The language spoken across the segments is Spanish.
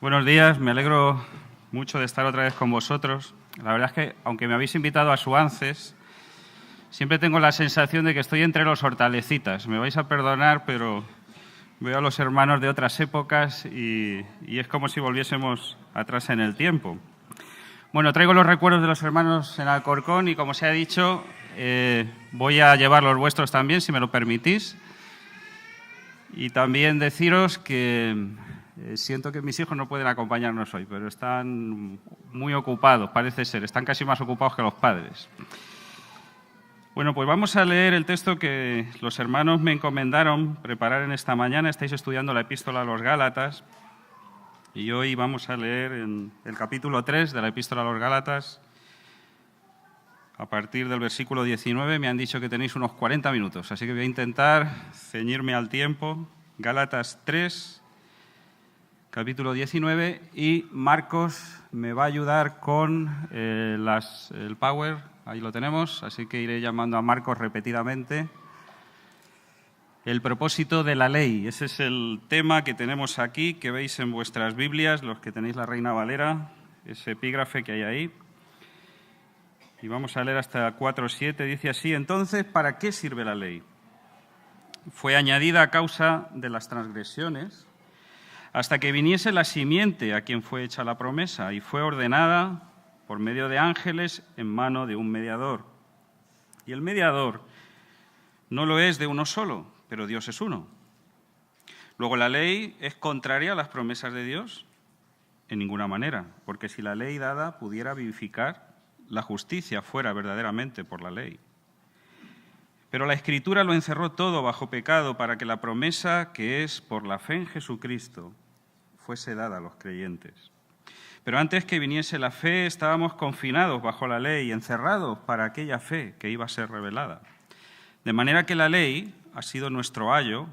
Buenos días, me alegro mucho de estar otra vez con vosotros. La verdad es que, aunque me habéis invitado a Suances, siempre tengo la sensación de que estoy entre los hortalecitas. Me vais a perdonar, pero veo a los hermanos de otras épocas y es como si volviésemos atrás en el tiempo. Bueno, traigo los recuerdos de los hermanos en Alcorcón y, como se ha dicho, voy a llevar los vuestros también, si me lo permitís. Y también deciros que siento que mis hijos no pueden acompañarnos hoy, pero están muy ocupados, parece ser. Están casi más ocupados que los padres. Bueno, pues vamos a leer el texto que los hermanos me encomendaron preparar en esta mañana. Estáis estudiando la Epístola a los Gálatas y hoy vamos a leer en el capítulo 3 de la Epístola a los Gálatas. A partir del versículo 19 me han dicho que tenéis unos 40 minutos, así que voy a intentar ceñirme al tiempo. Gálatas 3, capítulo 19, y Marcos me va a ayudar con el Power, ahí lo tenemos, así que iré llamando a Marcos repetidamente. El propósito de la ley, ese es el tema que tenemos aquí, que veis en vuestras Biblias, los que tenéis la Reina Valera, ese epígrafe que hay ahí. Y vamos a leer hasta 4:7, dice así: entonces, ¿para qué sirve la ley? Fue añadida a causa de las transgresiones, hasta que viniese la simiente a quien fue hecha la promesa, y fue ordenada por medio de ángeles en mano de un mediador. Y el mediador no lo es de uno solo, pero Dios es uno. Luego, ¿la ley es contraria a las promesas de Dios? En ninguna manera, porque si la ley dada pudiera vivificar, la justicia fuera verdaderamente por la ley. Pero la Escritura lo encerró todo bajo pecado para que la promesa que es por la fe en Jesucristo fuese dada a los creyentes. Pero antes que viniese la fe estábamos confinados bajo la ley, encerrados para aquella fe que iba a ser revelada. De manera que la ley ha sido nuestro ayo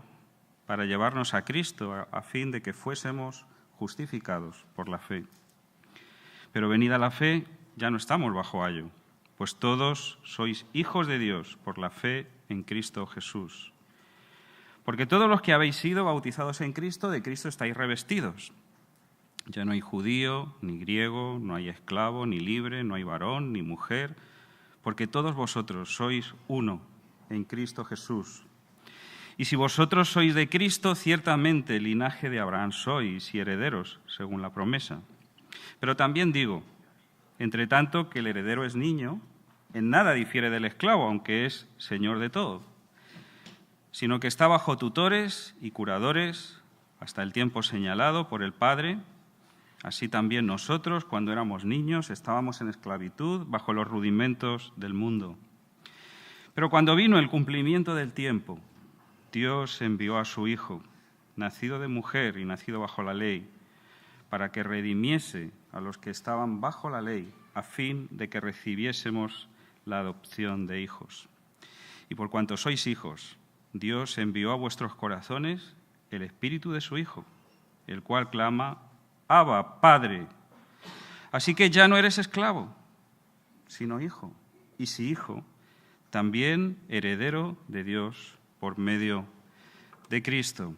para llevarnos a Cristo a fin de que fuésemos justificados por la fe. Pero venida la fe, ya no estamos bajo ayo, pues todos sois hijos de Dios por la fe en Cristo Jesús. Porque todos los que habéis sido bautizados en Cristo, de Cristo estáis revestidos. Ya no hay judío, ni griego, no hay esclavo, ni libre, no hay varón, ni mujer, porque todos vosotros sois uno en Cristo Jesús. Y si vosotros sois de Cristo, ciertamente linaje de Abraham sois y herederos, según la promesa. Pero también digo, entre tanto que el heredero es niño, en nada difiere del esclavo, aunque es señor de todo, sino que está bajo tutores y curadores hasta el tiempo señalado por el Padre. Así también nosotros, cuando éramos niños, estábamos en esclavitud bajo los rudimentos del mundo. Pero cuando vino el cumplimiento del tiempo, Dios envió a su Hijo, nacido de mujer y nacido bajo la ley, para que redimiese a los que estaban bajo la ley, a fin de que recibiésemos la adopción de hijos. Y por cuanto sois hijos, Dios envió a vuestros corazones el Espíritu de su Hijo, el cual clama: Abba, Padre. Así que ya no eres esclavo, sino hijo. Y si hijo, también heredero de Dios por medio de Cristo.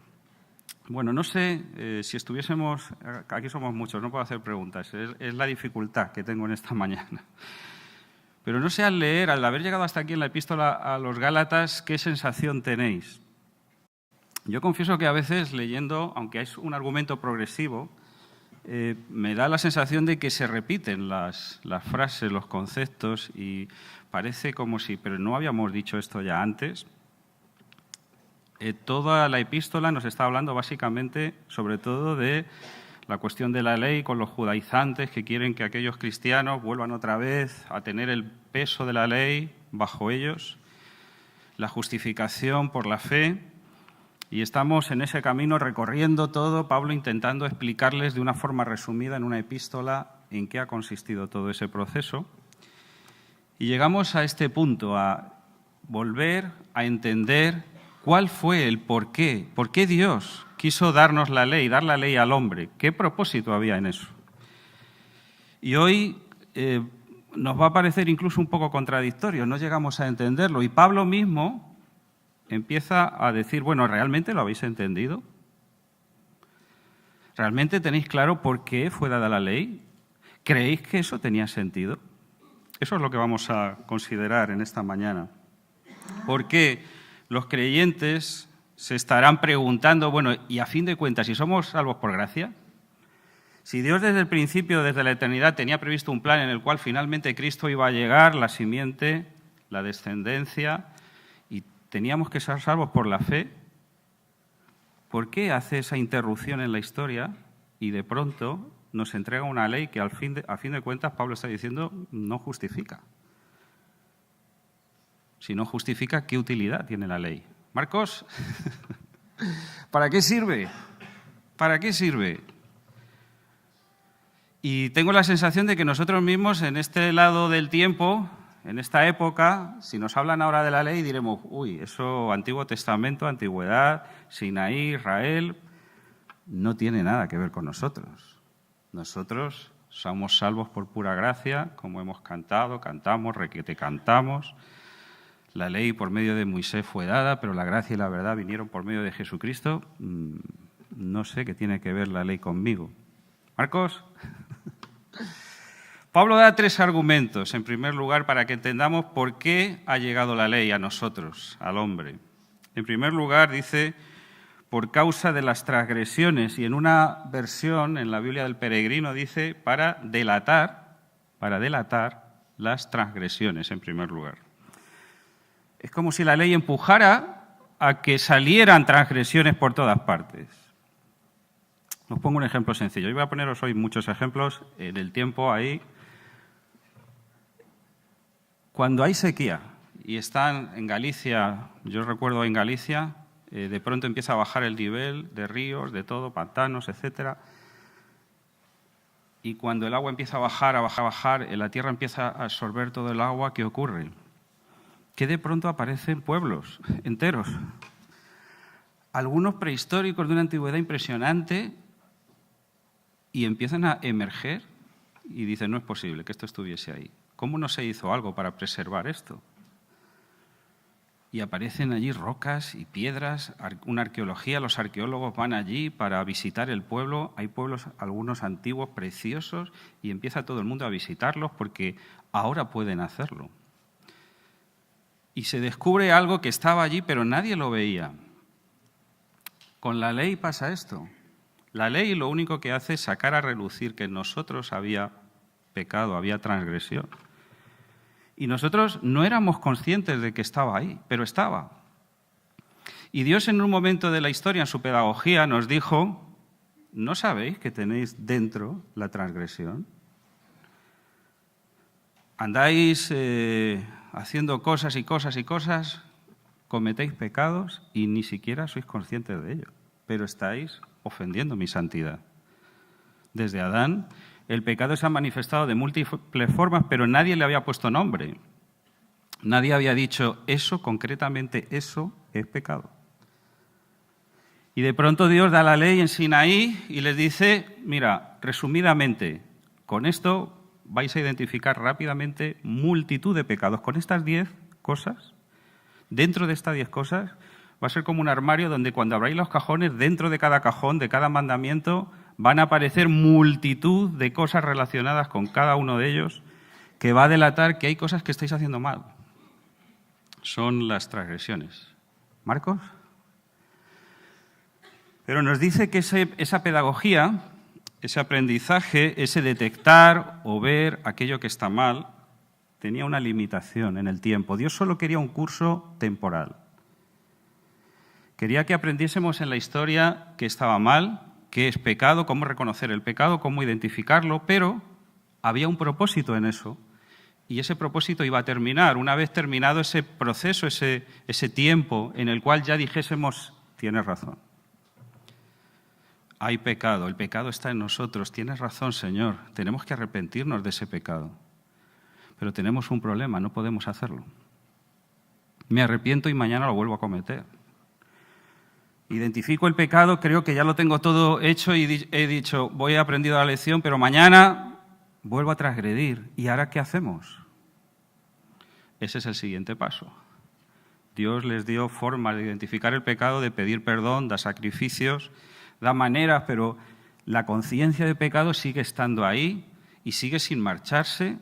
Bueno, no sé si estuviésemos... Aquí somos muchos, no puedo hacer preguntas. Es la dificultad que tengo en esta mañana. Pero no sé, al haber llegado hasta aquí en la Epístola a los Gálatas, ¿qué sensación tenéis? Yo confieso que a veces leyendo, aunque es un argumento progresivo, me da la sensación de que se repiten las frases, los conceptos, y parece como si, pero no habíamos dicho esto ya antes. Toda la epístola nos está hablando básicamente, sobre todo, de la cuestión de la ley con los judaizantes que quieren que aquellos cristianos vuelvan otra vez a tener el peso de la ley bajo ellos, la justificación por la fe, y estamos en ese camino recorriendo todo, Pablo intentando explicarles de una forma resumida en una epístola en qué ha consistido todo ese proceso. Y llegamos a este punto, a volver a entender cuál fue el por qué Dios quiso darnos la ley, dar la ley al hombre, qué propósito había en eso. Y hoy nos va a parecer incluso un poco contradictorio, no llegamos a entenderlo. Y Pablo mismo empieza a decir, bueno, ¿realmente lo habéis entendido? ¿Realmente tenéis claro por qué fue dada la ley? ¿Creéis que eso tenía sentido? Eso es lo que vamos a considerar en esta mañana. Porque los creyentes se estarán preguntando, bueno, y a fin de cuentas, si somos salvos por gracia, si Dios desde el principio, desde la eternidad, tenía previsto un plan en el cual finalmente Cristo iba a llegar, la simiente, la descendencia, y teníamos que ser salvos por la fe, ¿por qué hace esa interrupción en la historia y de pronto nos entrega una ley que a fin de cuentas Pablo está diciendo no justifica? Si no justifica, ¿qué utilidad tiene la ley? Marcos, ¿para qué sirve? ¿Para qué sirve? Y tengo la sensación de que nosotros mismos en este lado del tiempo, en esta época, si nos hablan ahora de la ley, diremos, uy, eso Antiguo Testamento, Antigüedad, Sinaí, Israel, no tiene nada que ver con nosotros. Nosotros somos salvos por pura gracia, como hemos cantado, cantamos, requete cantamos. La ley por medio de Moisés fue dada, pero la gracia y la verdad vinieron por medio de Jesucristo. No sé qué tiene que ver la ley conmigo. Marcos. Pablo da 3 argumentos, en primer lugar, para que entendamos por qué ha llegado la ley a nosotros, al hombre. En primer lugar, dice, por causa de las transgresiones, y en una versión, en la Biblia del Peregrino, dice, para delatar las transgresiones, en primer lugar. Es como si la ley empujara a que salieran transgresiones por todas partes. Os pongo un ejemplo sencillo. Yo voy a poneros hoy muchos ejemplos en el tiempo ahí. Cuando hay sequía y están en Galicia, yo recuerdo en Galicia, de pronto empieza a bajar el nivel de ríos, de todo, pantanos, etcétera. Y cuando el agua empieza a bajar, la tierra empieza a absorber todo el agua, ¿qué ocurre? Que de pronto aparecen pueblos enteros. Algunos prehistóricos de una antigüedad impresionante y empiezan a emerger y dicen, no es posible que esto estuviese ahí. ¿Cómo no se hizo algo para preservar esto? Y aparecen allí rocas y piedras, una arqueología, los arqueólogos van allí para visitar el pueblo, hay pueblos, algunos antiguos, preciosos, y empieza todo el mundo a visitarlos porque ahora pueden hacerlo. Y se descubre algo que estaba allí, pero nadie lo veía. Con la ley pasa esto. La ley lo único que hace es sacar a relucir que en nosotros había pecado, había transgresión. Y nosotros no éramos conscientes de que estaba ahí, pero estaba. Y Dios en un momento de la historia, en su pedagogía, nos dijo, ¿no sabéis que tenéis dentro la transgresión? Andáis haciendo cosas y cosas y cosas, cometéis pecados y ni siquiera sois conscientes de ello, pero estáis ofendiendo mi santidad. Desde Adán, el pecado se ha manifestado de múltiples formas, pero nadie le había puesto nombre. Nadie había dicho, eso, concretamente, eso es pecado. Y de pronto Dios da la ley en Sinaí y les dice, mira, resumidamente, con esto vais a identificar rápidamente multitud de pecados. Con estas 10 cosas, dentro de estas 10 cosas, va a ser como un armario donde cuando abráis los cajones, dentro de cada cajón, de cada mandamiento, van a aparecer multitud de cosas relacionadas con cada uno de ellos que va a delatar que hay cosas que estáis haciendo mal. Son las transgresiones. ¿Marcos? Pero nos dice que esa pedagogía, ese aprendizaje, ese detectar o ver aquello que está mal, tenía una limitación en el tiempo. Dios solo quería un curso temporal. Quería que aprendiésemos en la historia qué estaba mal, qué es pecado, cómo reconocer el pecado, cómo identificarlo, pero había un propósito en eso. Y ese propósito iba a terminar. Una vez terminado ese proceso, ese tiempo en el cual ya dijésemos, tienes razón. Hay pecado, el pecado está en nosotros. Tienes razón, Señor, tenemos que arrepentirnos de ese pecado. Pero tenemos un problema, no podemos hacerlo. Me arrepiento y mañana lo vuelvo a cometer. Identifico el pecado, creo que ya lo tengo todo hecho y he dicho, voy aprendido la lección, pero mañana vuelvo a transgredir. ¿Y ahora qué hacemos? Ese es el siguiente paso. Dios les dio formas de identificar el pecado, de pedir perdón, da sacrificios, da maneras, pero la conciencia de pecado sigue estando ahí y sigue sin marcharse.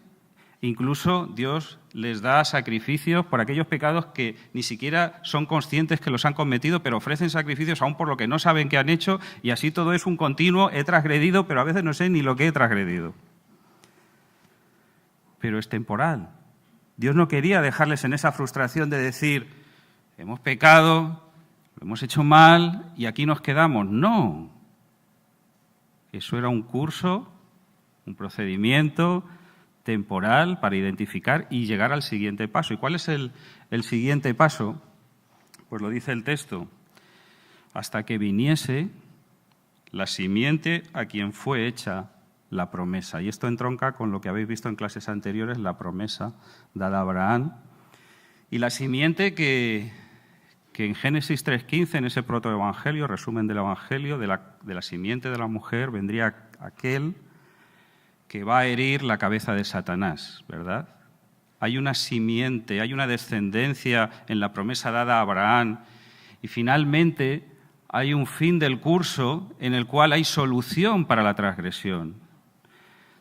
Incluso Dios les da sacrificios por aquellos pecados que ni siquiera son conscientes que los han cometido, pero ofrecen sacrificios aún por lo que no saben que han hecho, y así todo es un continuo, he transgredido, pero a veces no sé ni lo que he transgredido. Pero es temporal. Dios no quería dejarles en esa frustración de decir, hemos pecado, lo hemos hecho mal y aquí nos quedamos. No. Eso era un curso, un procedimiento temporal para identificar y llegar al siguiente paso. ¿Y cuál es el siguiente paso? Pues lo dice el texto. Hasta que viniese la simiente a quien fue hecha la promesa. Y esto entronca con lo que habéis visto en clases anteriores, la promesa dada a Abraham. Y la simiente que en Génesis 3:15, en ese protoevangelio, resumen del evangelio, de la simiente de la mujer, vendría aquel que va a herir la cabeza de Satanás, ¿verdad? Hay una simiente, hay una descendencia en la promesa dada a Abraham y finalmente hay un fin del curso en el cual hay solución para la transgresión.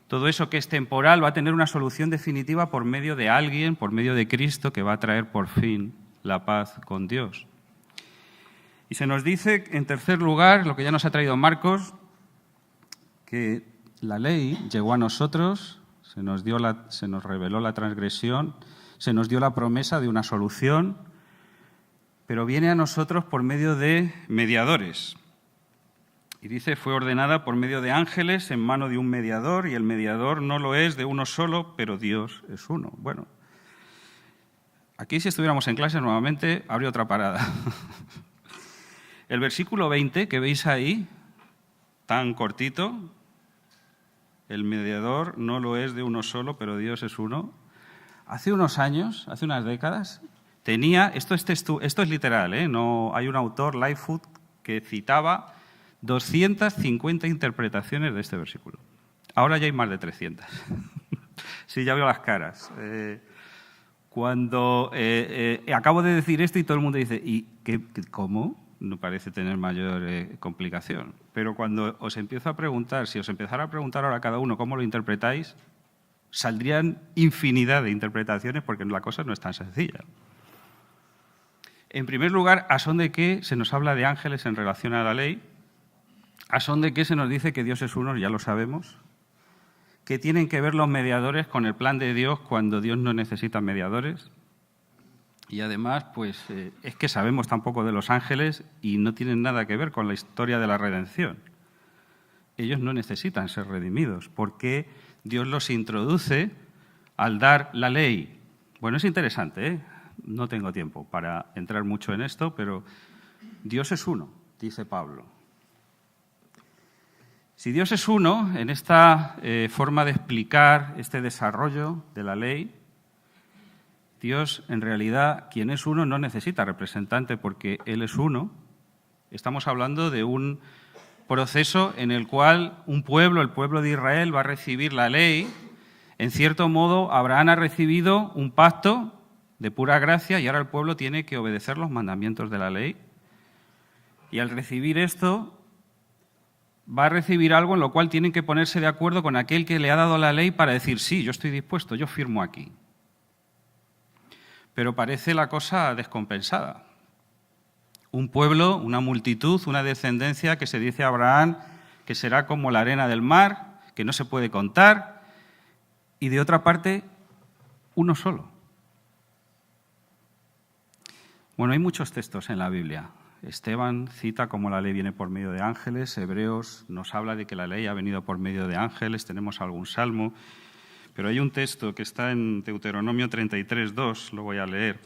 Todo eso que es temporal va a tener una solución definitiva por medio de alguien, por medio de Cristo, que va a traer por fin la paz con Dios. Y se nos dice, en tercer lugar, lo que ya nos ha traído Marcos, que la ley llegó a nosotros, se nos reveló la transgresión, se nos dio la promesa de una solución, pero viene a nosotros por medio de mediadores. Y dice, fue ordenada por medio de ángeles en mano de un mediador, y el mediador no lo es de uno solo, pero Dios es uno. Bueno, aquí si estuviéramos en clase nuevamente habría otra parada. El versículo 20 que veis ahí, tan cortito, el mediador no lo es de uno solo, pero Dios es uno. Hace unos años, hace unas décadas, tenía, esto es literal, no hay un autor, Lightfoot, que citaba 250 interpretaciones de este versículo. Ahora ya hay más de 300. Sí, ya veo las caras. Cuando acabo de decir esto y todo el mundo dice, ¿y cómo? No parece tener mayor complicación. Pero cuando os empiezo a preguntar, si os empezara a preguntar ahora a cada uno cómo lo interpretáis, saldrían infinidad de interpretaciones porque la cosa no es tan sencilla. En primer lugar, ¿a son de qué se nos habla de ángeles en relación a la ley? ¿A son de qué se nos dice que Dios es uno? Ya lo sabemos. ¿Qué tienen que ver los mediadores con el plan de Dios cuando Dios no necesita mediadores? Y además, pues es que sabemos tan poco de los ángeles y no tienen nada que ver con la historia de la redención. Ellos no necesitan ser redimidos. ¿Por qué Dios los introduce al dar la ley? Bueno, es interesante, no tengo tiempo para entrar mucho en esto, pero Dios es uno, dice Pablo. Si Dios es uno, en esta forma de explicar este desarrollo de la ley, Dios, en realidad, quien es uno, no necesita representante porque Él es uno. Estamos hablando de un proceso en el cual un pueblo, el pueblo de Israel, va a recibir la ley. En cierto modo, Abraham ha recibido un pacto de pura gracia y ahora el pueblo tiene que obedecer los mandamientos de la ley. Y al recibir esto, va a recibir algo en lo cual tienen que ponerse de acuerdo con aquel que le ha dado la ley para decir, sí, yo estoy dispuesto, yo firmo aquí. Pero parece la cosa descompensada. Un pueblo, una multitud, una descendencia que se dice a Abraham que será como la arena del mar, que no se puede contar, y de otra parte, uno solo. Bueno, hay muchos textos en la Biblia. Esteban cita cómo la ley viene por medio de ángeles, Hebreos nos habla de que la ley ha venido por medio de ángeles, tenemos algún salmo. Pero hay un texto que está en Deuteronomio 33:2, lo voy a leer,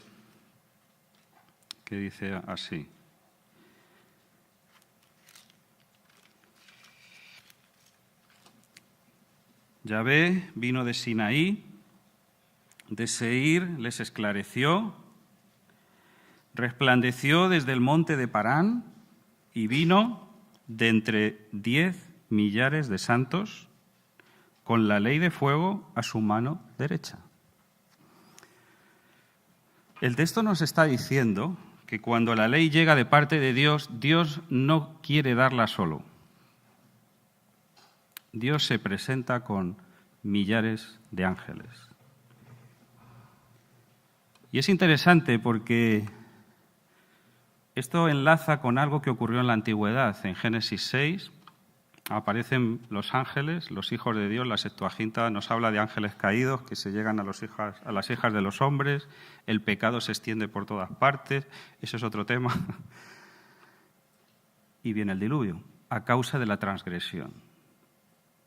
que dice así. Yahvé vino de Sinaí, de Seir les esclareció, resplandeció desde el monte de Parán y vino de entre 10 millares de santos con la ley de fuego a su mano derecha. El texto nos está diciendo que cuando la ley llega de parte de Dios, Dios no quiere darla solo. Dios se presenta con millares de ángeles. Y es interesante porque esto enlaza con algo que ocurrió en la antigüedad. En Génesis 6 aparecen los ángeles, los hijos de Dios. La Septuaginta nos habla de ángeles caídos que se llegan a las hijas de los hombres. El pecado se extiende por todas partes. Eso es otro tema. Y viene el diluvio. A causa de la transgresión,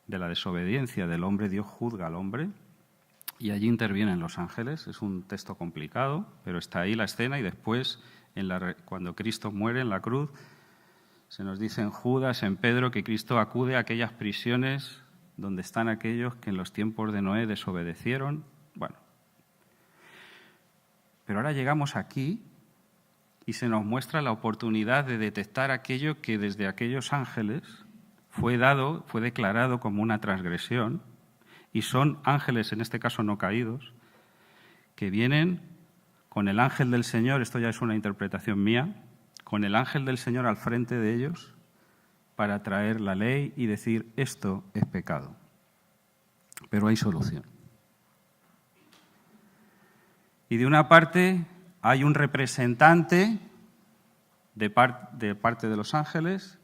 de la desobediencia del hombre, Dios juzga al hombre. Y allí intervienen los ángeles. Es un texto complicado, pero está ahí la escena. Y después, cuando Cristo muere en la cruz, se nos dice en Judas, en Pedro, que Cristo acude a aquellas prisiones donde están aquellos que en los tiempos de Noé desobedecieron. Bueno, pero ahora llegamos aquí y se nos muestra la oportunidad de detectar aquello que desde aquellos ángeles fue declarado como una transgresión. Y son ángeles, en este caso no caídos, que vienen con el ángel del Señor, esto ya es una interpretación mía, con el ángel del Señor al frente de ellos para traer la ley y decir, esto es pecado. Pero hay solución. Y de una parte hay un representante de parte de los ángeles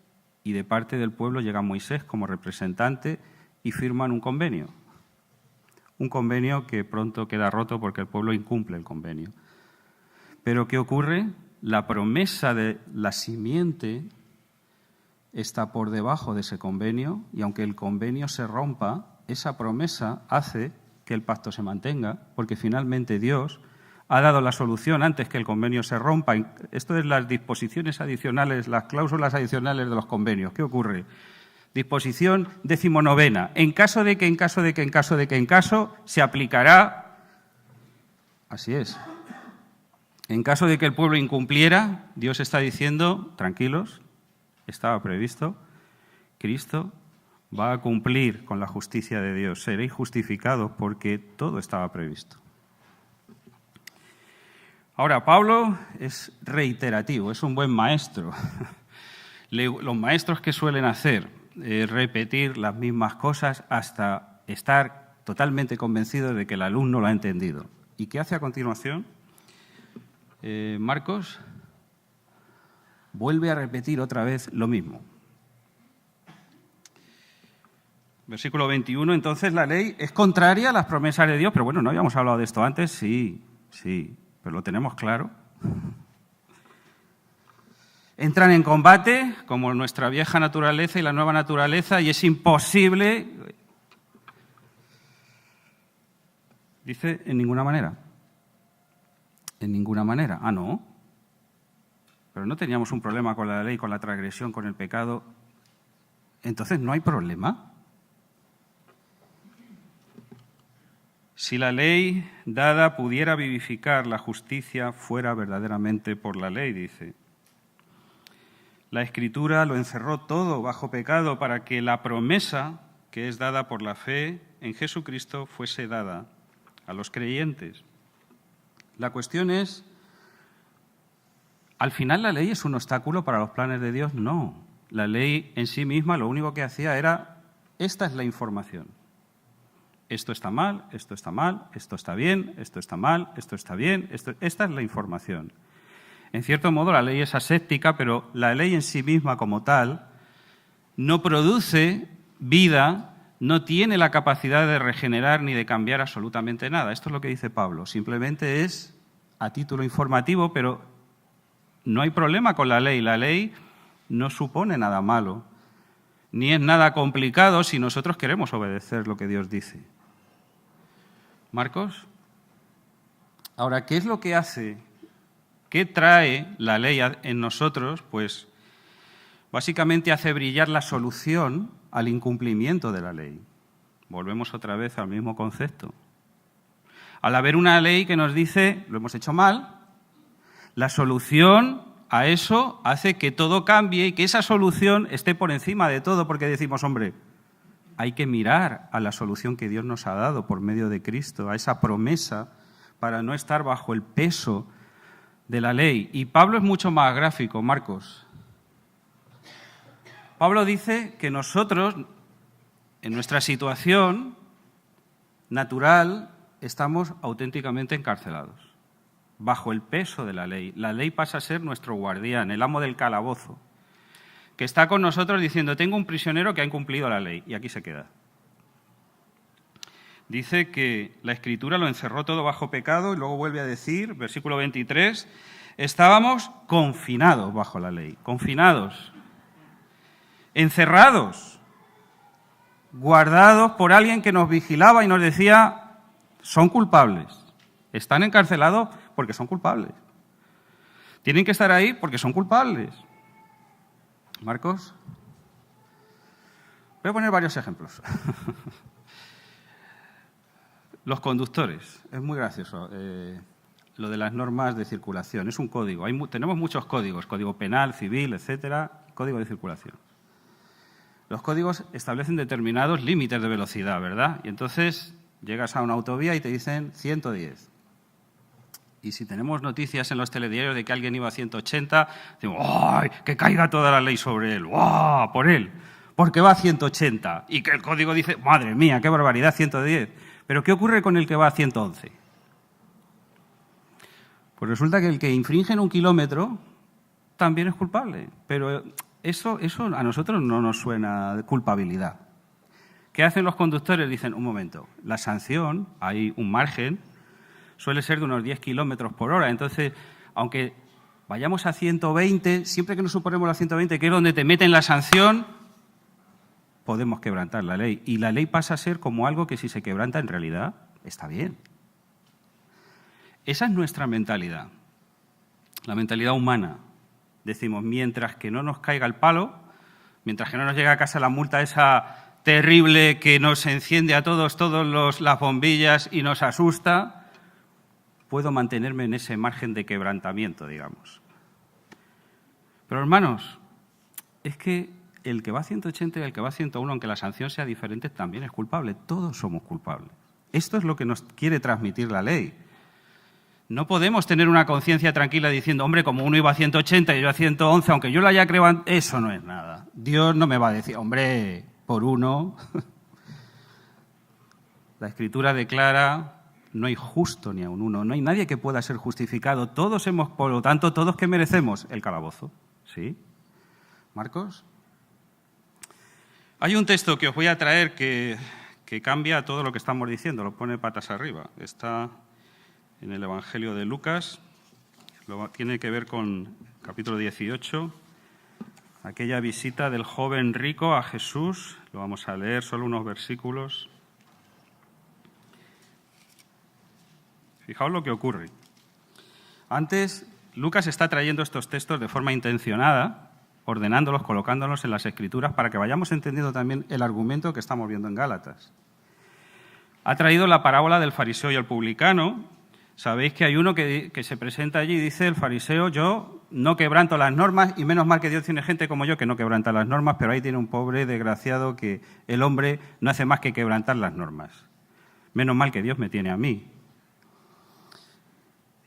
y de parte del pueblo llega Moisés como representante y firman un convenio. Un convenio que pronto queda roto porque el pueblo incumple el convenio. Pero ¿qué ocurre? La promesa de la simiente está por debajo de ese convenio y aunque el convenio se rompa, esa promesa hace que el pacto se mantenga porque finalmente Dios ha dado la solución antes que el convenio se rompa. Esto es las disposiciones adicionales, las cláusulas adicionales de los convenios. ¿Qué ocurre? Disposición 19. En caso de que se aplicará. Así es. En caso de que el pueblo incumpliera, Dios está diciendo, tranquilos, estaba previsto, Cristo va a cumplir con la justicia de Dios. Seréis justificados porque todo estaba previsto. Ahora, Pablo es reiterativo, es un buen maestro. Los maestros que suelen hacer repetir las mismas cosas hasta estar totalmente convencido de que el alumno lo ha entendido. ¿Y qué hace a continuación? Marcos vuelve a repetir otra vez lo mismo. Versículo 21, entonces la ley es contraria a las promesas de Dios, pero bueno, ¿no habíamos hablado de esto antes? Sí, pero lo tenemos claro. Entran en combate, como nuestra vieja naturaleza y la nueva naturaleza, y es imposible. Dice, en ninguna manera. En ninguna manera. Ah, no. Pero no teníamos un problema con la ley, con la transgresión, con el pecado. Entonces, ¿no hay problema? Si la ley dada pudiera vivificar, la justicia fuera verdaderamente por la ley, dice. La Escritura lo encerró todo bajo pecado para que la promesa que es dada por la fe en Jesucristo fuese dada a los creyentes. La cuestión es, ¿al final la ley es un obstáculo para los planes de Dios? No. La ley en sí misma lo único que hacía era, esta es la información. Esto está mal, esto está mal, esto está bien, esto está mal, esto está bien, esta es la información. En cierto modo, la ley es aséptica, pero la ley en sí misma como tal no produce vida, no tiene la capacidad de regenerar ni de cambiar absolutamente nada. Esto es lo que dice Pablo. Simplemente es a título informativo, pero no hay problema con la ley. La ley no supone nada malo, ni es nada complicado si nosotros queremos obedecer lo que Dios dice. ¿Marcos? Ahora, ¿qué es lo que hace? ¿Qué trae la ley en nosotros? Pues básicamente hace brillar la solución al incumplimiento de la ley. Volvemos otra vez al mismo concepto. Al haber una ley que nos dice, lo hemos hecho mal, la solución a eso hace que todo cambie y que esa solución esté por encima de todo, porque decimos, hombre, hay que mirar a la solución que Dios nos ha dado por medio de Cristo, a esa promesa, para no estar bajo el peso de la ley. Y Pablo es mucho más gráfico, Marcos. Pablo dice que nosotros En nuestra situación natural estamos auténticamente encarcelados, bajo el peso de la ley. La ley pasa a ser nuestro guardián, el amo del calabozo, que está con nosotros diciendo, tengo un prisionero que ha incumplido la ley, y aquí se queda. Dice que la Escritura lo encerró todo bajo pecado y luego vuelve a decir, versículo 23, estábamos confinados bajo la ley, confinados, encerrados, guardados por alguien que nos vigilaba y nos decía, son culpables, están encarcelados porque son culpables, tienen que estar ahí porque son culpables. Marcos, voy a poner varios ejemplos. Los conductores, es muy gracioso, lo de las normas de circulación, es un código, tenemos muchos códigos, código penal, civil, etcétera, código de circulación. Los códigos establecen determinados límites de velocidad, ¿verdad? Y entonces llegas a una autovía y te dicen 110. Y si tenemos noticias en los telediarios de que alguien iba a 180, decimos, ¡ay, que caiga toda la ley sobre él! ¡Guau, por él! Porque va a 180. Y que el código dice, madre mía, qué barbaridad, 110. ¿Pero qué ocurre con el que va a 111? Pues resulta que el que infringe en 1 kilómetro también es culpable. Pero eso a nosotros no nos suena de culpabilidad. ¿Qué hacen los conductores? Dicen, un momento, la sanción, hay un margen, suele ser de unos 10 kilómetros por hora. Entonces, aunque vayamos a 120, siempre que nos suponemos la 120, que es donde te meten la sanción, podemos quebrantar la ley. Y la ley pasa a ser como algo que si se quebranta en realidad está bien. Esa es nuestra mentalidad, la mentalidad humana. Decimos, mientras que no nos caiga el palo, mientras que no nos llegue a casa la multa esa terrible que nos enciende a todos las bombillas y nos asusta, puedo mantenerme en ese margen de quebrantamiento, digamos. Pero hermanos, es que el que va a 180 y el que va a 101, aunque la sanción sea diferente, también es culpable. Todos somos culpables. Esto es lo que nos quiere transmitir la ley. No podemos tener una conciencia tranquila diciendo, hombre, como uno iba a 180 y yo a 111, aunque yo lo haya creado, eso no es nada. Dios no me va a decir, hombre, por uno. La Escritura declara, no hay justo ni a un uno, no hay nadie que pueda ser justificado. Todos hemos, por lo tanto, todos que merecemos el calabozo. ¿Sí? ¿Marcos? Hay un texto que os voy a traer que cambia todo lo que estamos diciendo, lo pone patas arriba. Está en el Evangelio de Lucas, tiene que ver con capítulo 18, aquella visita del joven rico a Jesús. Lo vamos a leer, solo unos versículos. Fijaos lo que ocurre. Antes, Lucas está trayendo estos textos de forma intencionada, ordenándolos, colocándolos en las Escrituras para que vayamos entendiendo también el argumento que estamos viendo en Gálatas. Ha traído la parábola del fariseo y el publicano. Sabéis que hay uno que se presenta allí y dice, el fariseo, yo no quebranto las normas, y menos mal que Dios tiene gente como yo que no quebranta las normas, pero ahí tiene un pobre desgraciado que el hombre no hace más que quebrantar las normas. Menos mal que Dios me tiene a mí.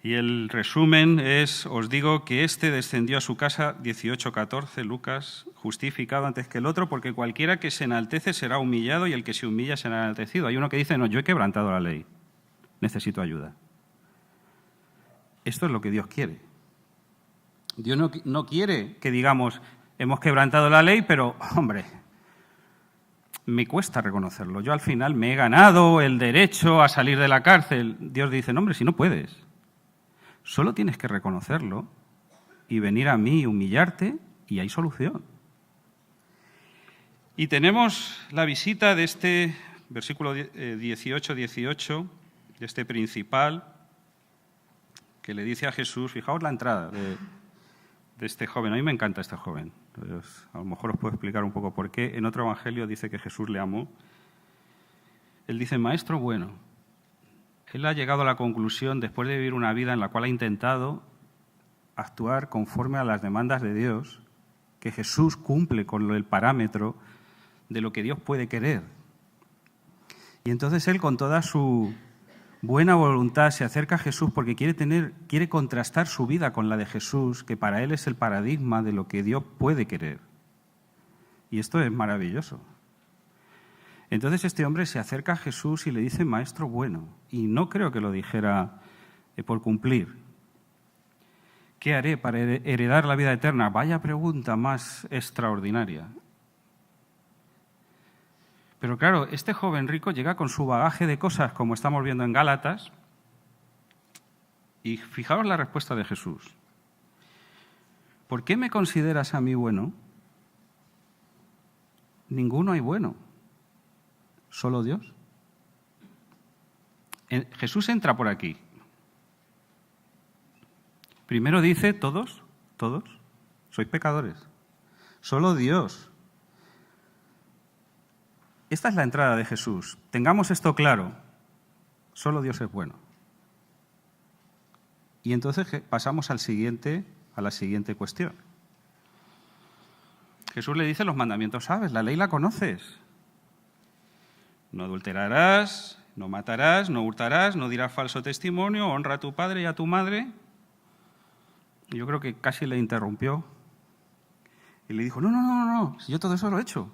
Y el resumen es, os digo que este descendió a su casa, 18:14, Lucas, justificado antes que el otro, porque cualquiera que se enaltece será humillado y el que se humilla será enaltecido. Hay uno que dice, no, yo he quebrantado la ley, necesito ayuda. Esto es lo que Dios quiere. Dios no quiere que digamos, hemos quebrantado la ley, pero, hombre, me cuesta reconocerlo. Yo al final me he ganado el derecho a salir de la cárcel. Dios dice, no, hombre, si no puedes. Solo tienes que reconocerlo y venir a mí y humillarte y hay solución. Y tenemos la visita de este versículo 18, de este principal, que le dice a Jesús, fijaos la entrada de este joven. A mí me encanta este joven. Entonces, a lo mejor os puedo explicar un poco por qué. En otro evangelio dice que Jesús le amó. Él dice, maestro bueno. Él ha llegado a la conclusión, después de vivir una vida en la cual ha intentado actuar conforme a las demandas de Dios, que Jesús cumple con el parámetro de lo que Dios puede querer. Y entonces él, con toda su buena voluntad, se acerca a Jesús porque quiere contrastar su vida con la de Jesús, que para él es el paradigma de lo que Dios puede querer. Y esto es maravilloso. Entonces este hombre se acerca a Jesús y le dice, maestro bueno, y no creo que lo dijera por cumplir. ¿Qué haré para heredar la vida eterna? Vaya pregunta más extraordinaria. Pero claro, este joven rico llega con su bagaje de cosas, como estamos viendo en Gálatas, y fijaos la respuesta de Jesús. ¿Por qué me consideras a mí bueno? Ninguno hay bueno, solo Dios. Jesús entra por aquí. Primero dice, todos, sois pecadores. Solo Dios. Esta es la entrada de Jesús. Tengamos esto claro. Solo Dios es bueno. Y entonces pasamos a la siguiente cuestión. Jesús le dice los mandamientos, ¿sabes? La ley la conoces. No adulterarás, no matarás, no hurtarás, no dirás falso testimonio, honra a tu padre y a tu madre. Y yo creo que casi le interrumpió y le dijo, no, si yo todo eso lo he hecho.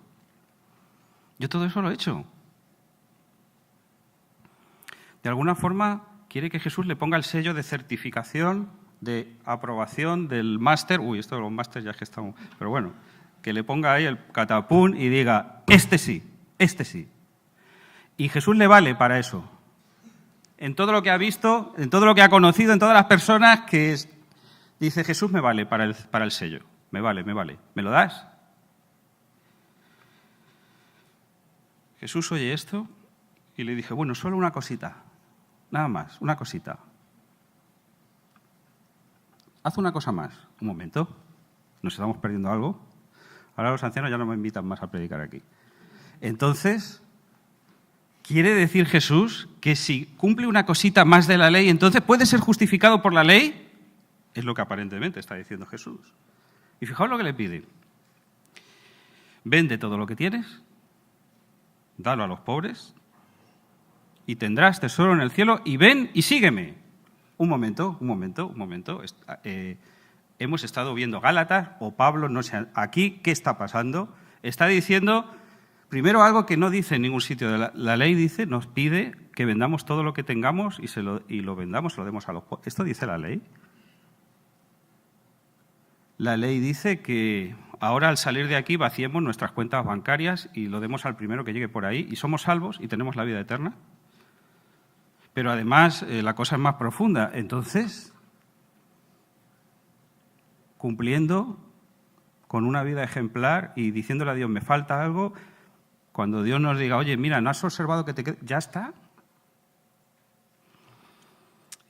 De alguna forma quiere que Jesús le ponga el sello de certificación, de aprobación del máster. Esto de los másteres ya es que estamos... Pero bueno, que le ponga ahí el catapún y diga, este sí. Y Jesús le vale para eso. En todo lo que ha visto, en todo lo que ha conocido, en todas las personas que... Dice, Jesús me vale para el sello. Me vale. ¿Me lo das? Jesús oye esto y le dije, bueno, solo una cosita. Nada más, una cosita. Haz una cosa más. Un momento. ¿Nos estamos perdiendo algo? Ahora los ancianos ya no me invitan más a predicar aquí. Entonces, ¿quiere decir Jesús que si cumple una cosita más de la ley, entonces puede ser justificado por la ley? Es lo que aparentemente está diciendo Jesús. Y fijaos lo que le pide. Vende todo lo que tienes, dalo a los pobres, y tendrás tesoro en el cielo, y ven y sígueme. Un momento. Hemos estado viendo Gálatas, o Pablo, no sé, aquí, ¿qué está pasando? Está diciendo, primero, algo que no dice en ningún sitio de la ley, dice, nos pide que vendamos todo lo que tengamos y lo vendamos, lo demos a los pobres. ¿Esto dice la ley? La ley dice que ahora al salir de aquí vaciemos nuestras cuentas bancarias y lo demos al primero que llegue por ahí y somos salvos y tenemos la vida eterna. Pero además la cosa es más profunda. Entonces, cumpliendo con una vida ejemplar y diciéndole a Dios, me falta algo, cuando Dios nos diga, oye, mira, ¿no has observado que ya está?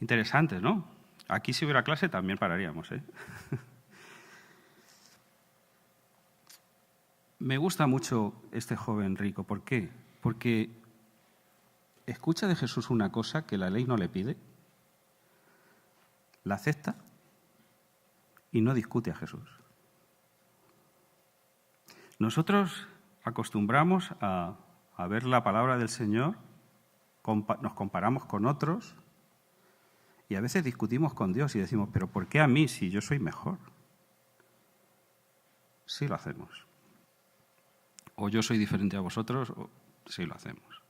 Interesante, ¿no? Aquí si hubiera clase también pararíamos, ¿eh? Me gusta mucho este joven rico. ¿Por qué? Porque escucha de Jesús una cosa que la ley no le pide, la acepta y no discute a Jesús. Nosotros acostumbramos a ver la palabra del Señor, nos comparamos con otros y a veces discutimos con Dios y decimos, ¿pero por qué a mí si yo soy mejor? Sí lo hacemos. O yo soy diferente a vosotros, o sí lo hacemos.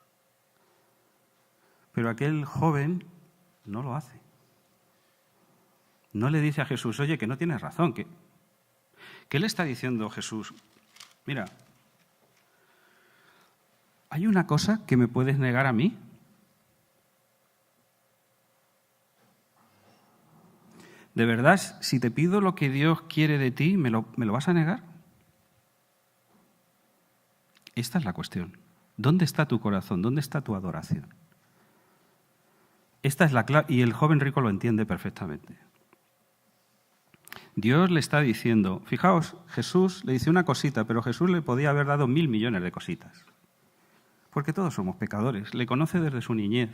Pero aquel joven no lo hace. No le dice a Jesús, oye, que no tienes razón. ¿Qué le está diciendo Jesús? Mira, ¿hay una cosa que me puedes negar a mí? ¿De verdad, si te pido lo que Dios quiere de ti, me lo vas a negar? Esta es la cuestión. ¿Dónde está tu corazón? ¿Dónde está tu adoración? Esta es la clave, y el joven rico lo entiende perfectamente. Dios le está diciendo, fijaos, Jesús le dice una cosita, pero Jesús le podía haber dado 1.000 millones de cositas. Porque todos somos pecadores, le conoce desde su niñez.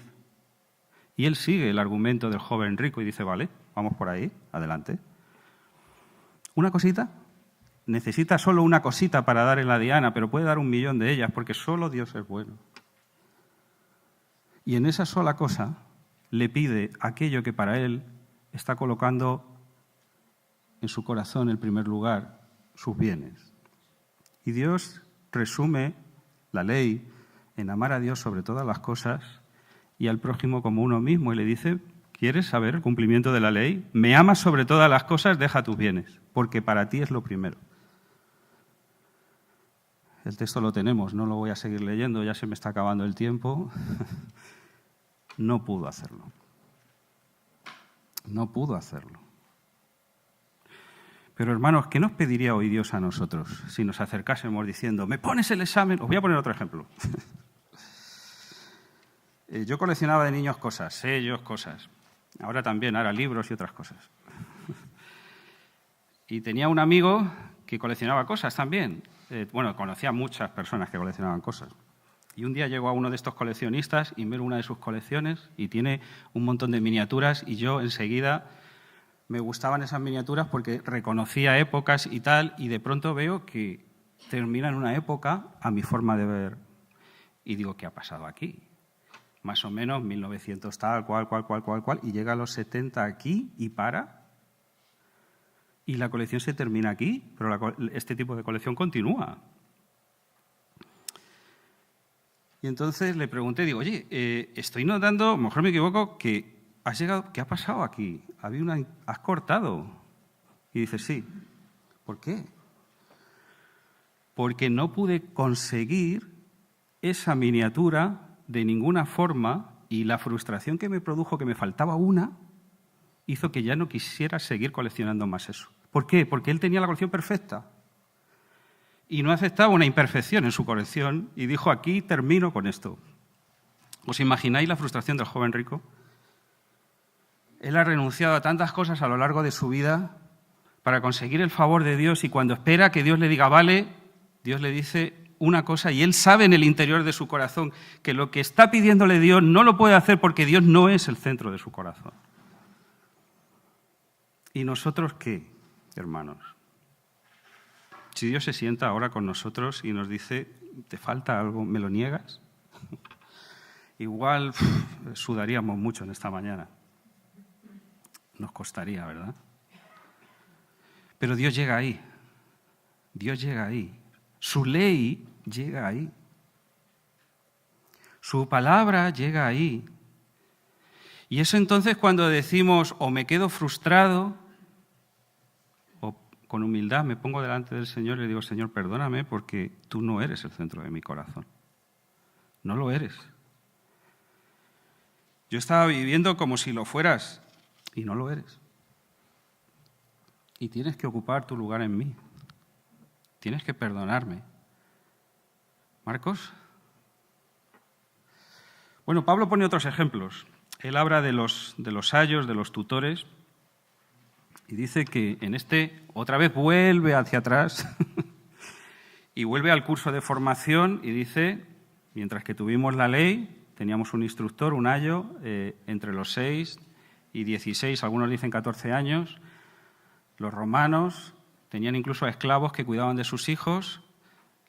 Y él sigue el argumento del joven rico y dice, vale, vamos por ahí, adelante. ¿Una cosita? Necesita solo una cosita para dar en la diana, pero puede dar 1.000.000 de ellas porque solo Dios es bueno. Y en esa sola cosa le pide aquello que para él está colocando en su corazón, en primer lugar, sus bienes. Y Dios resume la ley en amar a Dios sobre todas las cosas y al prójimo como uno mismo. Y le dice, ¿quieres saber el cumplimiento de la ley? Me amas sobre todas las cosas, deja tus bienes, porque para ti es lo primero. El texto lo tenemos, no lo voy a seguir leyendo, ya se me está acabando el tiempo. No pudo hacerlo. No pudo hacerlo. Pero hermanos, ¿qué nos pediría hoy Dios a nosotros si nos acercásemos diciendo, ¿me pones el examen? Os voy a poner otro ejemplo. Yo coleccionaba de niños cosas, sellos, cosas. Ahora también, ahora libros y otras cosas. Y tenía un amigo que coleccionaba cosas también. Conocía a muchas personas que coleccionaban cosas. Y un día llegó a uno de estos coleccionistas y miro una de sus colecciones y tiene un montón de miniaturas y yo enseguida me gustaban esas miniaturas porque reconocía épocas y tal, y de pronto veo que termina en una época a mi forma de ver. Y digo, ¿qué ha pasado aquí? Más o menos 1900 tal, cual, y llega a los 70 aquí y para. Y la colección se termina aquí, pero este tipo de colección continúa. Y entonces le pregunté, digo, oye, estoy notando, a lo mejor me equivoco, que has llegado, ¿qué ha pasado aquí? ¿Has cortado? Y dice, sí. ¿Por qué? Porque no pude conseguir esa miniatura de ninguna forma y la frustración que me produjo, que me faltaba una, hizo que ya no quisiera seguir coleccionando más eso. ¿Por qué? Porque él tenía la colección perfecta y no aceptaba una imperfección en su colección y dijo, aquí termino con esto. ¿Os imagináis la frustración del joven rico? Él ha renunciado a tantas cosas a lo largo de su vida para conseguir el favor de Dios y cuando espera que Dios le diga vale, Dios le dice una cosa y él sabe en el interior de su corazón que lo que está pidiéndole Dios no lo puede hacer porque Dios no es el centro de su corazón. ¿Y nosotros qué, hermanos? Si Dios se sienta ahora con nosotros y nos dice, ¿te falta algo? ¿Me lo niegas? Igual sudaríamos mucho en esta mañana. Nos costaría, ¿verdad? Pero Dios llega ahí. Dios llega ahí. Su ley llega ahí. Su palabra llega ahí. Y eso entonces cuando decimos o me quedo frustrado o con humildad me pongo delante del Señor y le digo, Señor, perdóname porque tú no eres el centro de mi corazón. No lo eres. Yo estaba viviendo como si lo fueras y no lo eres. Y tienes que ocupar tu lugar en mí. Tienes que perdonarme. ¿Marcos? Bueno, Pablo pone otros ejemplos. Él habla de los ayos, de los tutores, y dice que en otra vez vuelve hacia atrás y vuelve al curso de formación y dice, mientras que tuvimos la ley, teníamos un instructor, un ayo, entre los 6 y 16, algunos dicen 14 años. Los romanos tenían incluso esclavos que cuidaban de sus hijos,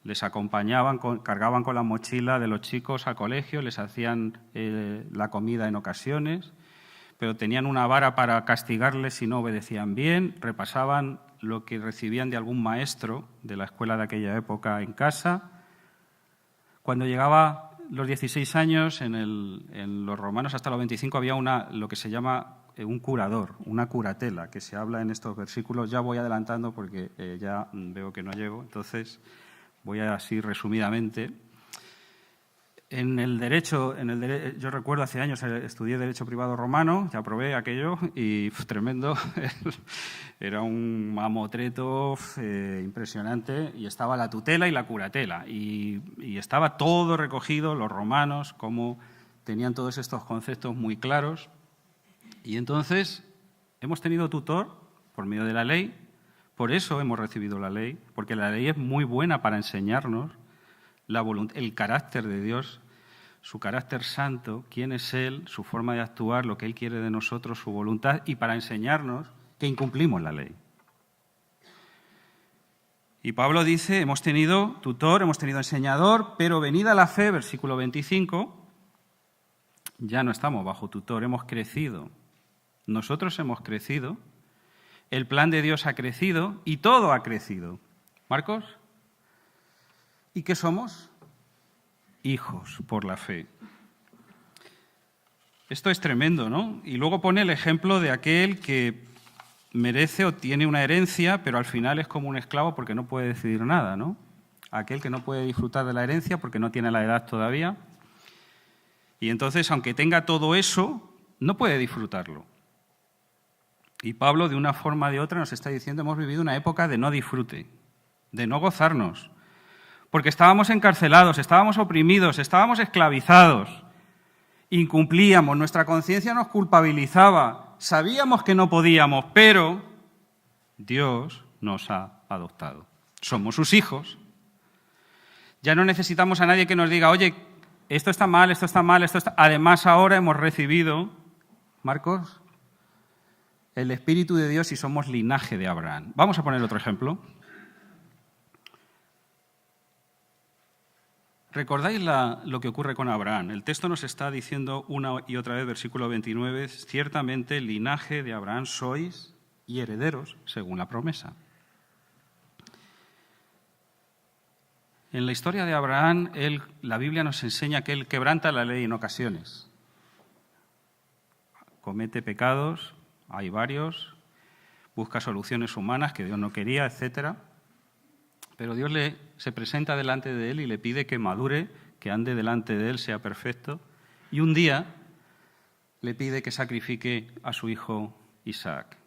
les acompañaban, cargaban con la mochila de los chicos al colegio, les hacían la comida en ocasiones, pero tenían una vara para castigarles si no obedecían bien, repasaban lo que recibían de algún maestro de la escuela de aquella época en casa. Cuando llegaba los 16 años, en los romanos hasta los 25 había lo que se llama un curador, una curatela, que se habla en estos versículos. Ya voy adelantando porque ya veo que no llego, entonces voy así resumidamente. En el derecho, yo recuerdo hace años estudié Derecho Privado Romano, ya probé aquello y tremendo, era un mamotreto impresionante y estaba la tutela y la curatela y estaba todo recogido, los romanos, cómo tenían todos estos conceptos muy claros. Y entonces hemos tenido tutor por medio de la ley, por eso hemos recibido la ley, porque la ley es muy buena para enseñarnos el carácter de Dios, su carácter santo, quién es Él, su forma de actuar, lo que Él quiere de nosotros, su voluntad, y para enseñarnos que incumplimos la ley. Y Pablo dice, hemos tenido tutor, hemos tenido enseñador, pero venida la fe, versículo 25, ya no estamos bajo tutor, hemos crecido. Nosotros hemos crecido, el plan de Dios ha crecido y todo ha crecido. ¿Marcos? ¿Y qué somos? hijos por la fe. Esto es tremendo, ¿no? Y luego pone el ejemplo de aquel que merece o tiene una herencia, pero al final es como un esclavo porque no puede decidir nada, ¿no? Aquel que no puede disfrutar de la herencia porque no tiene la edad todavía. Y entonces, aunque tenga todo eso, no puede disfrutarlo. Y Pablo, de una forma o de otra, nos está diciendo, hemos vivido una época de no disfrute, de no gozarnos, porque estábamos encarcelados, estábamos oprimidos, estábamos esclavizados, incumplíamos, nuestra conciencia nos culpabilizaba, sabíamos que no podíamos, pero Dios nos ha adoptado. Somos sus hijos. Ya no necesitamos a nadie que nos diga, oye, esto está mal, esto está mal, esto está... Además, ahora hemos recibido, Marcos, el Espíritu de Dios y somos linaje de Abraham. Vamos a poner otro ejemplo. ¿Recordáis lo que ocurre con Abraham? El texto nos está diciendo una y otra vez, versículo 29, ciertamente linaje de Abraham sois y herederos según la promesa. En la historia de Abraham, la Biblia nos enseña que él quebranta la ley en ocasiones. Comete pecados, hay varios, busca soluciones humanas que Dios no quería, etc. Pero Dios se presenta delante de él y le pide que madure, que ande delante de él, sea perfecto. Y un día le pide que sacrifique a su hijo Isaac.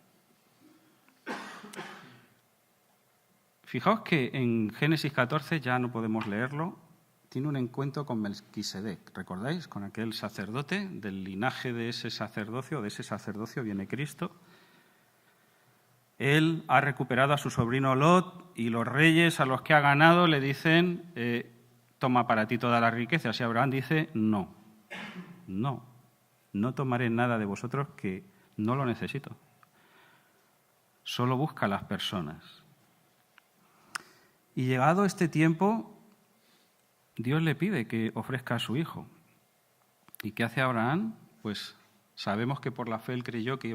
Fijaos que en Génesis 14, ya no podemos leerlo, tiene un encuentro con Melquisedec. ¿Recordáis? Con aquel sacerdote, del linaje de ese sacerdocio viene Cristo. Él ha recuperado a su sobrino Lot y los reyes a los que ha ganado le dicen, toma para ti toda la riqueza. Y Abraham dice, no tomaré nada de vosotros que no lo necesito. Solo busca a las personas. Y llegado este tiempo, Dios le pide que ofrezca a su hijo. ¿Y qué hace Abraham? Pues sabemos que por la fe él creyó que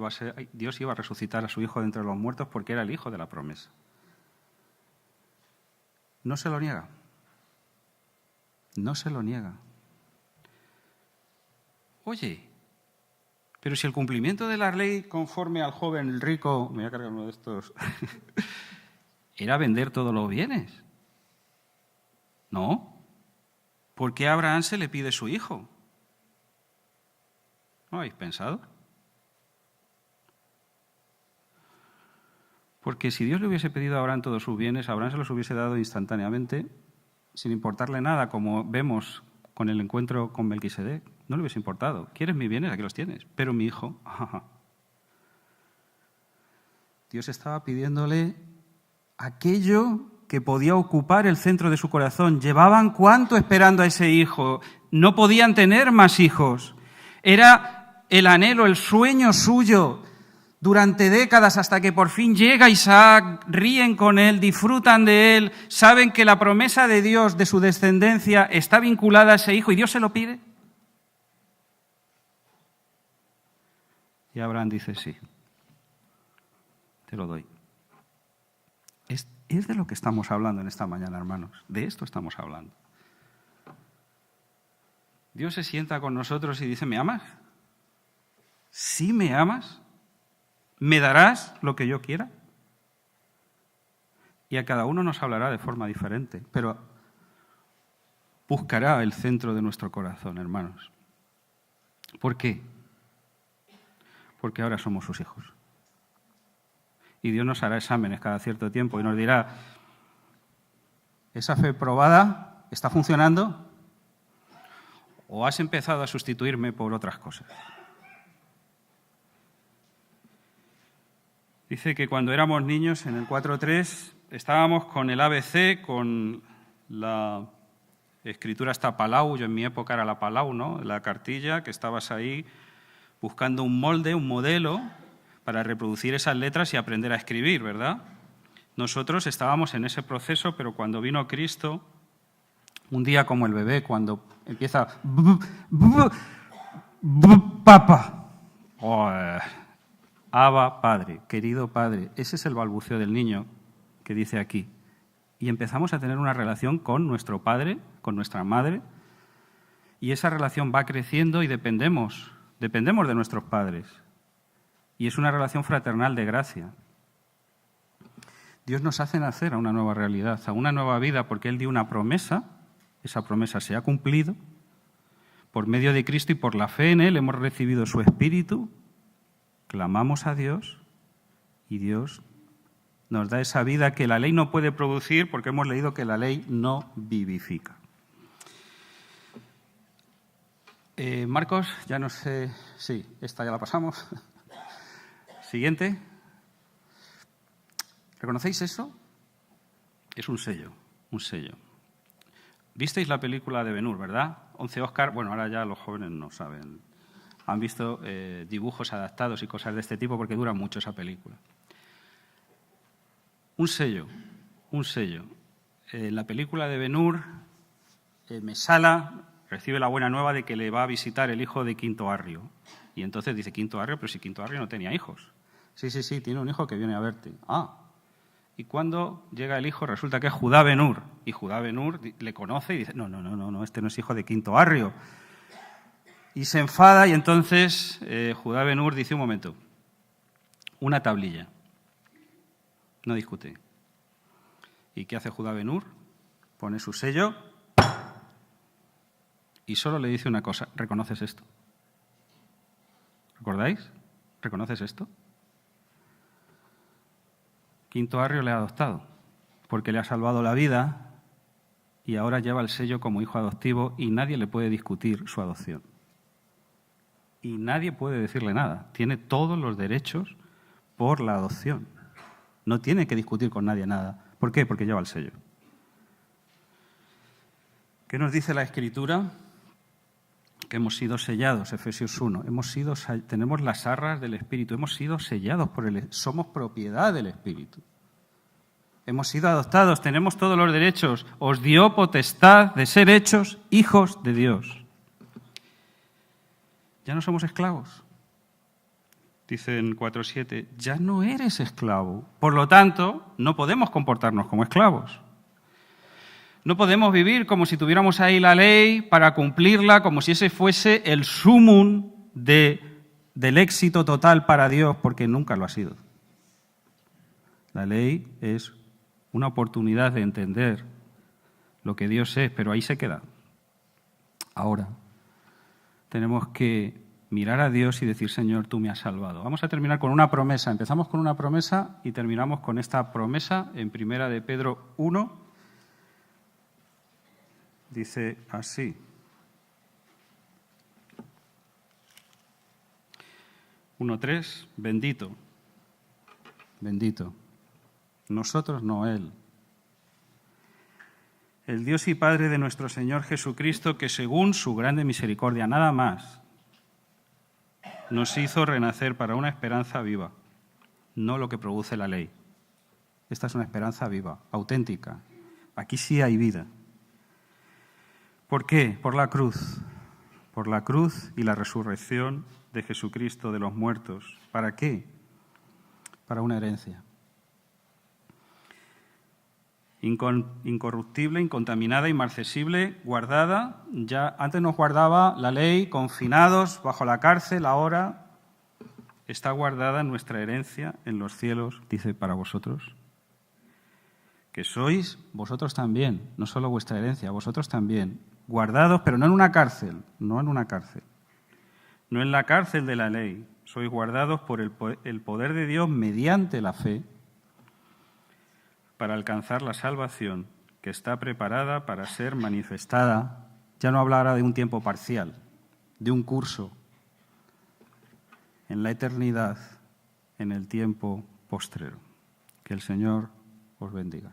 Dios iba a resucitar a su hijo de entre los muertos porque era el hijo de la promesa. No se lo niega. No se lo niega. Oye, pero si el cumplimiento de la ley conforme al joven rico, me voy a cargar uno de estos, era vender todos los bienes. No. ¿Por qué a Abraham se le pide su hijo? ¿No habéis pensado? Porque si Dios le hubiese pedido a Abraham todos sus bienes, Abraham se los hubiese dado instantáneamente, sin importarle nada, como vemos con el encuentro con Melquisedec. No le hubiese importado. ¿Quieres mis bienes? Aquí los tienes. Pero mi hijo... Dios estaba pidiéndole aquello que podía ocupar el centro de su corazón. Llevaban cuánto esperando a ese hijo. No podían tener más hijos. Era el anhelo, el sueño suyo durante décadas hasta que por fin llega Isaac, ríen con él, disfrutan de él, saben que la promesa de Dios, de su descendencia, está vinculada a ese hijo y Dios se lo pide. Y Abraham dice, sí, te lo doy. Es de lo que estamos hablando en esta mañana, hermanos. De esto estamos hablando. Dios se sienta con nosotros y dice, ¿me amas? ¿Sí me amas? ¿Me darás lo que yo quiera? Y a cada uno nos hablará de forma diferente, pero buscará el centro de nuestro corazón, hermanos. ¿Por qué? Porque ahora somos sus hijos. Y Dios nos hará exámenes cada cierto tiempo y nos dirá, ¿esa fe probada está funcionando? ¿O has empezado a sustituirme por otras cosas? Dice que cuando éramos niños, en el 4.3, estábamos con el ABC, con la escritura esta Palau, yo en mi época era la Palau, ¿no? La cartilla, que estabas ahí buscando un molde, un modelo, para reproducir esas letras y aprender a escribir, ¿verdad? Nosotros estábamos en ese proceso, pero cuando vino Cristo, un día como el bebé, cuando empieza... Papa. Abba, Padre, querido Padre. Ese es el balbuceo del niño que dice aquí. Y empezamos a tener una relación con nuestro Padre, con nuestra Madre, Y esa relación va creciendo y dependemos de nuestros padres. Y es una relación fraternal de gracia. Dios nos hace nacer a una nueva realidad, a una nueva vida, porque Él dio una promesa, esa promesa se ha cumplido, por medio de Cristo y por la fe en Él hemos recibido su Espíritu, clamamos a Dios y Dios nos da esa vida que la ley no puede producir porque hemos leído que la ley no vivifica. Marcos, ya no sé, sí, esta ya la pasamos. Siguiente. ¿Reconocéis eso? Es un sello, un sello. ¿Visteis la película de Ben-Hur, verdad? 11 Oscar, bueno, ahora ya los jóvenes no saben. Han visto dibujos adaptados y cosas de este tipo porque dura mucho esa película. Un sello, un sello. La película de Ben-Hur, Mesala recibe la buena nueva de que le va a visitar el hijo de Quinto Arrio. Y entonces dice, Quinto Arrio, pero si Quinto Arrio no tenía hijos. Sí, tiene un hijo que viene a verte. Y cuando llega el hijo resulta que es Judá Ben-Hur. Y Judá Ben-Hur le conoce y dice, no, este no es hijo de Quinto Arrio. Y se enfada y entonces Judá Ben-Hur dice, un momento, una tablilla. No discute. ¿Y qué hace Judá Ben-Hur? Pone su sello y solo le dice una cosa, ¿reconoces esto? ¿Recordáis? ¿Reconoces esto? Quinto Arrio le ha adoptado porque le ha salvado la vida y ahora lleva el sello como hijo adoptivo y nadie le puede discutir su adopción. Y nadie puede decirle nada. Tiene todos los derechos por la adopción. No tiene que discutir con nadie nada. ¿Por qué? Porque lleva el sello. ¿Qué nos dice la Escritura? Que hemos sido sellados, Efesios 1. Tenemos las arras del Espíritu. Hemos sido sellados por Él. Somos propiedad del Espíritu. Hemos sido adoptados, tenemos todos los derechos. Os dio potestad de ser hechos hijos de Dios. Ya no somos esclavos. Dicen 4:7, ya no eres esclavo. Por lo tanto, no podemos comportarnos como esclavos. No podemos vivir como si tuviéramos ahí la ley para cumplirla, como si ese fuese el sumum del éxito total para Dios, porque nunca lo ha sido. La ley es una oportunidad de entender lo que Dios es, pero ahí se queda. Ahora, tenemos que mirar a Dios y decir, Señor, tú me has salvado. Vamos a terminar con una promesa. Empezamos con una promesa y terminamos con esta promesa en 1 de Pedro 1. Dice así. (1:3) Bendito. Bendito. Nosotros no Él. El Dios y Padre de nuestro Señor Jesucristo, que según su grande misericordia, nada más, nos hizo renacer para una esperanza viva, no lo que produce la ley. Esta es una esperanza viva, auténtica. Aquí sí hay vida. ¿Por qué? Por la cruz y la resurrección de Jesucristo de los muertos. ¿Para qué? Para una herencia. Incorruptible, incontaminada, inmarcesible, guardada. Ya antes nos guardaba la ley, confinados bajo la cárcel, ahora está guardada nuestra herencia en los cielos, dice, para vosotros. Que sois vosotros también, no solo vuestra herencia, vosotros también, guardados, pero no en una cárcel, no en la cárcel de la ley, sois guardados por el poder de Dios mediante la fe para alcanzar la salvación que está preparada para ser manifestada. Ya no hablará de un tiempo parcial, de un curso en la eternidad, en el tiempo postrero. Que el Señor os bendiga.